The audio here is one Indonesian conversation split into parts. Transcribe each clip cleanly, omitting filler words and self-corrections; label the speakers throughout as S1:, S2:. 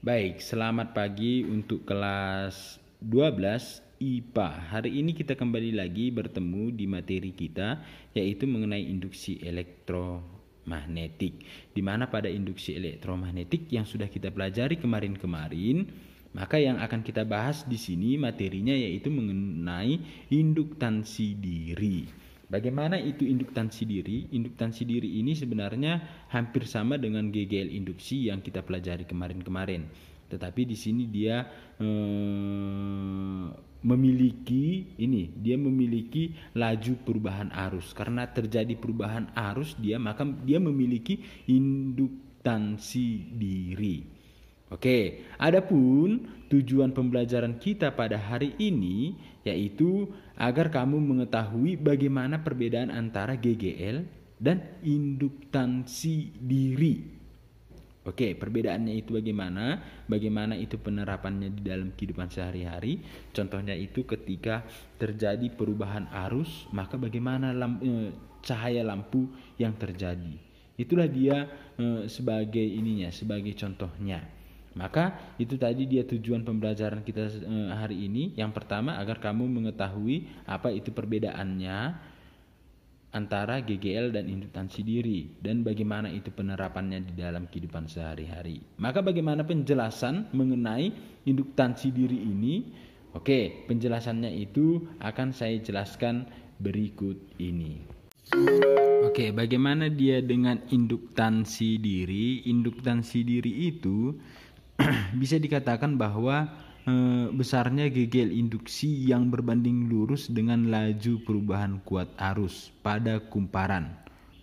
S1: Baik, selamat pagi untuk kelas 12 IPA. Hari ini kita kembali lagi bertemu di materi kita, yaitu mengenai induksi elektromagnetik. Di mana pada induksi elektromagnetik yang sudah kita pelajari kemarin-kemarin, maka yang akan kita bahas di sini materinya yaitu mengenai induktansi diri. Bagaimana itu induktansi diri? Induktansi diri ini sebenarnya hampir sama dengan GGL induksi yang kita pelajari kemarin-kemarin. Tetapi di sini dia memiliki laju perubahan arus. Karena terjadi perubahan arus maka dia memiliki induktansi diri. Oke, adapun tujuan pembelajaran kita pada hari ini yaitu agar kamu mengetahui bagaimana perbedaan antara GGL dan induktansi diri. Oke, perbedaannya itu bagaimana? Bagaimana itu penerapannya di dalam kehidupan sehari-hari? Contohnya itu ketika terjadi perubahan arus, maka bagaimana cahaya lampu yang terjadi. Itulah dia sebagai contohnya. Maka itu tadi dia tujuan pembelajaran kita hari ini. Yang pertama agar kamu mengetahui apa itu perbedaannya antara GGL dan induktansi diri dan bagaimana itu penerapannya di dalam kehidupan sehari-hari. Maka bagaimana penjelasan mengenai induktansi diri ini? Oke, penjelasannya itu akan saya jelaskan berikut ini. Oke, bagaimana dia dengan induktansi diri? Induktansi diri itu bisa dikatakan bahwa besarnya GGL induksi yang berbanding lurus dengan laju perubahan kuat arus pada kumparan.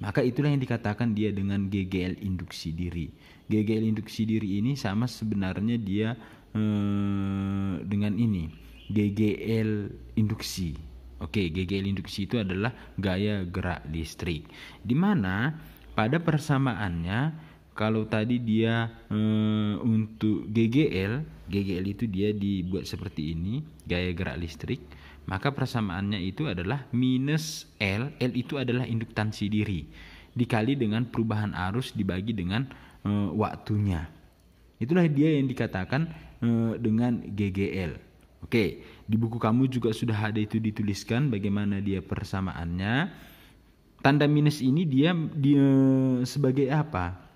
S1: Maka itulah yang dikatakan dia dengan GGL induksi diri. GGL induksi diri ini sama sebenarnya dia dengan ini, GGL induksi. Oke, GGL induksi itu adalah gaya gerak listrik. Di mana pada persamaannya kalau tadi dia untuk GGL itu dia dibuat seperti ini, gaya gerak listrik, maka persamaannya itu adalah minus L itu adalah induktansi diri, dikali dengan perubahan arus dibagi dengan waktunya. Itulah dia yang dikatakan dengan GGL. Oke, di buku kamu juga sudah ada itu dituliskan bagaimana dia persamaannya. Tanda minus ini dia sebagai apa?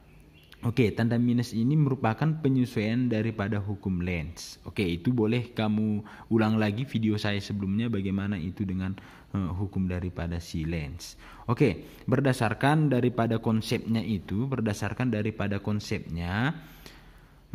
S1: Oke, tanda minus ini merupakan penyesuaian daripada hukum Lenz. Oke, itu boleh kamu ulang lagi video saya sebelumnya bagaimana itu dengan hukum daripada si Lenz. Oke, berdasarkan daripada konsepnya,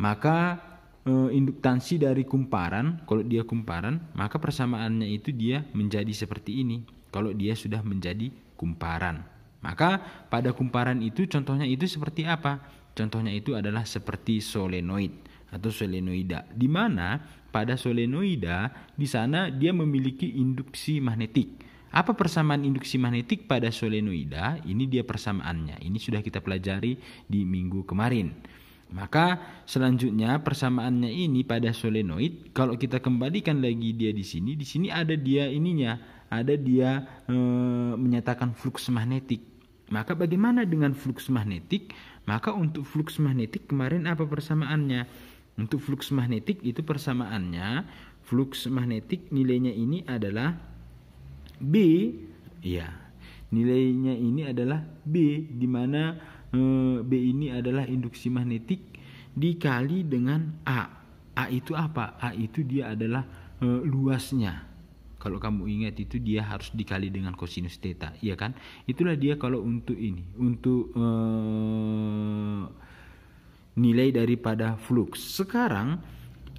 S1: maka induktansi dari kumparan, kalau dia kumparan, maka persamaannya itu dia menjadi seperti ini. Kalau dia sudah menjadi kumparan, maka pada kumparan itu contohnya itu seperti apa? Contohnya itu adalah seperti solenoid atau solenoida, di mana pada solenoida di sana dia memiliki induksi magnetik. Apa persamaan induksi magnetik pada solenoida? Ini dia persamaannya. Ini sudah kita pelajari di minggu kemarin. Maka selanjutnya persamaannya ini pada solenoid, kalau kita kembalikan lagi dia di sini ada dia ininya, ada dia menyatakan flux magnetik. Maka bagaimana dengan flux magnetik? Maka untuk flux magnetik kemarin apa persamaannya? Untuk flux magnetik itu persamaannya, flux magnetik nilainya ini adalah B, ya. Nilainya ini adalah B, di mana B ini adalah induksi magnetik dikali dengan A. A itu apa? A itu dia adalah luasnya. Kalau kamu ingat itu dia harus dikali dengan kosinus theta, iya kan? Itulah dia kalau untuk ini, untuk nilai daripada flux. Sekarang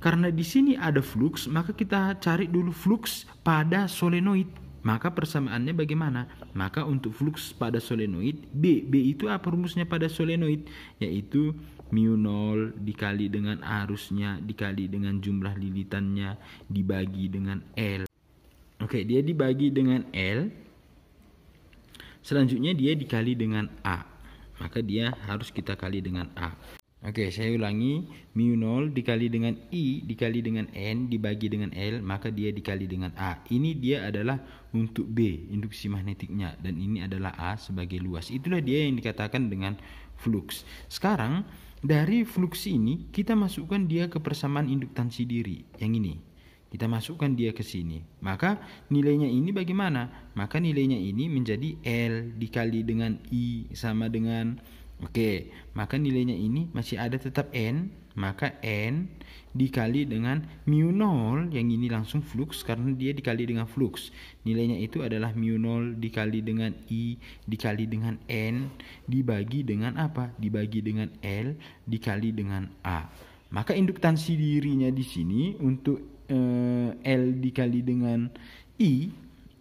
S1: karena di sini ada flux, maka kita cari dulu flux pada solenoid. Maka persamaannya bagaimana? Maka untuk flux pada solenoid, B itu apa rumusnya pada solenoid? Yaitu mu0 dikali dengan arusnya dikali dengan jumlah lilitannya dibagi dengan L. Oke, dia dibagi dengan L. Selanjutnya dia dikali dengan A. Maka dia harus kita kali dengan A. Oke, saya ulangi. mu0 dikali dengan I dikali dengan N dibagi dengan L, maka dia dikali dengan A. Ini dia adalah untuk B, induksi magnetiknya, dan ini adalah A sebagai luas. Itulah dia yang dikatakan dengan flux. Sekarang Dari flux ini kita masukkan dia ke persamaan induktansi diri yang ini. Kita masukkan dia ke sini. Maka nilainya ini bagaimana? Maka nilainya ini menjadi L dikali dengan I sama dengan maka nilainya ini masih ada tetap N, maka N dikali dengan mu 0 yang ini langsung flux karena dia dikali dengan flux. Nilainya itu adalah mu 0 dikali dengan I dikali dengan N dibagi dengan apa? Dibagi dengan L dikali dengan A. Maka induktansi dirinya di sini untuk L dikali dengan I,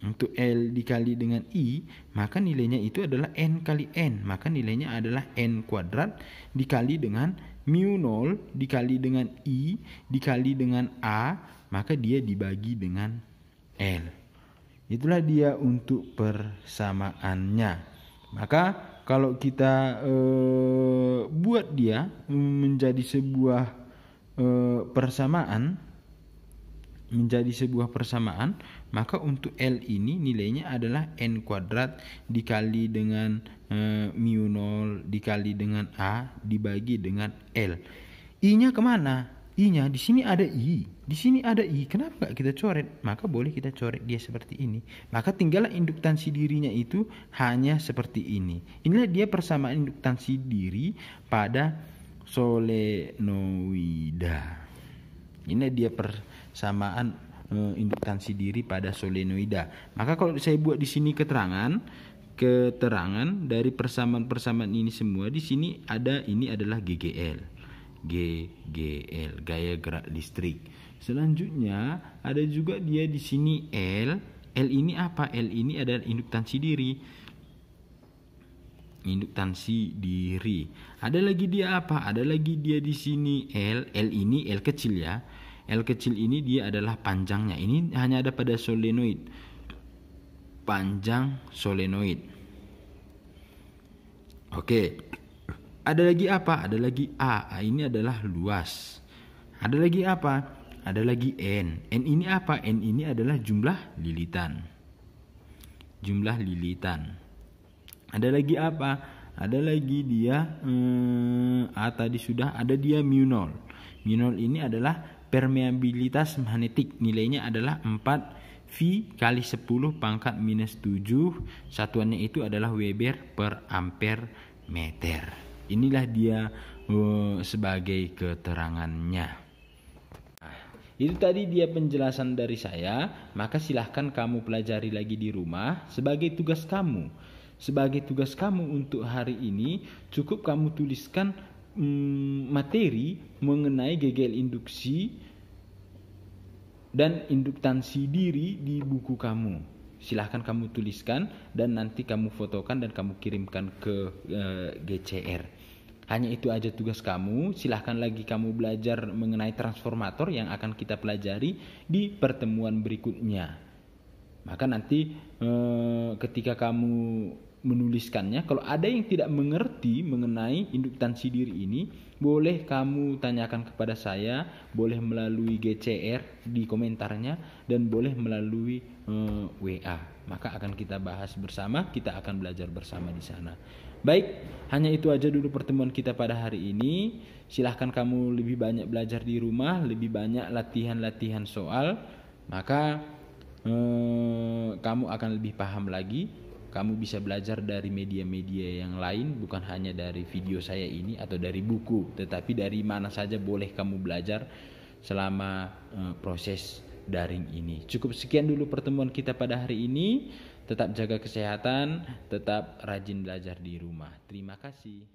S1: untuk L dikali dengan I, maka nilainya itu adalah N kali N. Maka nilainya adalah N kuadrat dikali dengan mu 0 dikali dengan I dikali dengan A, maka dia dibagi dengan L. Itulah dia untuk persamaannya. Maka kalau kita buat dia menjadi sebuah persamaan, maka untuk L ini nilainya adalah N kuadrat dikali dengan mu 0 dikali dengan A dibagi dengan L. I-nya kemana? I-nya di sini ada I, di sini ada I. Kenapa gak kita coret? Maka boleh kita coret dia seperti ini. Maka tinggallah induktansi dirinya itu hanya seperti ini. Inilah dia persamaan induktansi diri pada solenoida. Inilah dia persamaan induktansi diri pada solenoida. Maka kalau saya buat di sini keterangan dari persamaan-persamaan ini semua, di sini ada, ini adalah GGL, gaya gerak listrik. Selanjutnya ada juga dia di sini L. L ini apa? L ini adalah induktansi diri. Ada lagi dia apa? Ada lagi dia di sini L. L ini L kecil ya. L kecil ini dia adalah panjangnya. Ini hanya ada pada solenoid. Panjang solenoid. Ada lagi apa? Ada lagi A. A ini adalah luas. Ada lagi apa? Ada lagi N. N ini apa? N ini adalah jumlah lilitan. Ada lagi apa? Ada lagi dia A tadi sudah. Ada dia mu 0. Mu 0 ini adalah permeabilitas magnetik. Nilainya adalah 4 V kali 10 pangkat minus 7. Satuannya itu adalah Weber per ampere meter. Inilah dia sebagai keterangannya. Itu tadi dia penjelasan dari saya. Maka silahkan kamu pelajari lagi di rumah sebagai tugas kamu. Sebagai tugas kamu untuk hari ini, cukup kamu tuliskan materi mengenai GGL induksi dan induktansi diri di buku kamu. Silahkan kamu tuliskan dan nanti kamu fotokan dan kamu kirimkan ke GCR. Hanya itu aja tugas kamu. Silahkan lagi kamu belajar mengenai transformator yang akan kita pelajari di pertemuan berikutnya. Maka nanti ketika kamu menuliskannya, kalau ada yang tidak mengerti mengenai induktansi diri ini, boleh kamu tanyakan kepada saya, boleh melalui GCR di komentarnya, dan boleh melalui WA. Maka akan kita bahas bersama, kita akan belajar bersama di sana. Baik, hanya itu aja dulu pertemuan kita pada hari ini. Silahkan kamu lebih banyak belajar di rumah, lebih banyak latihan-latihan soal, maka kamu akan lebih paham lagi. Kamu bisa belajar dari media-media yang lain, bukan hanya dari video saya ini atau dari buku, tetapi dari mana saja boleh kamu belajar selama proses daring ini. Cukup sekian dulu pertemuan kita pada hari ini. Tetap jaga kesehatan, tetap rajin belajar di rumah. Terima kasih.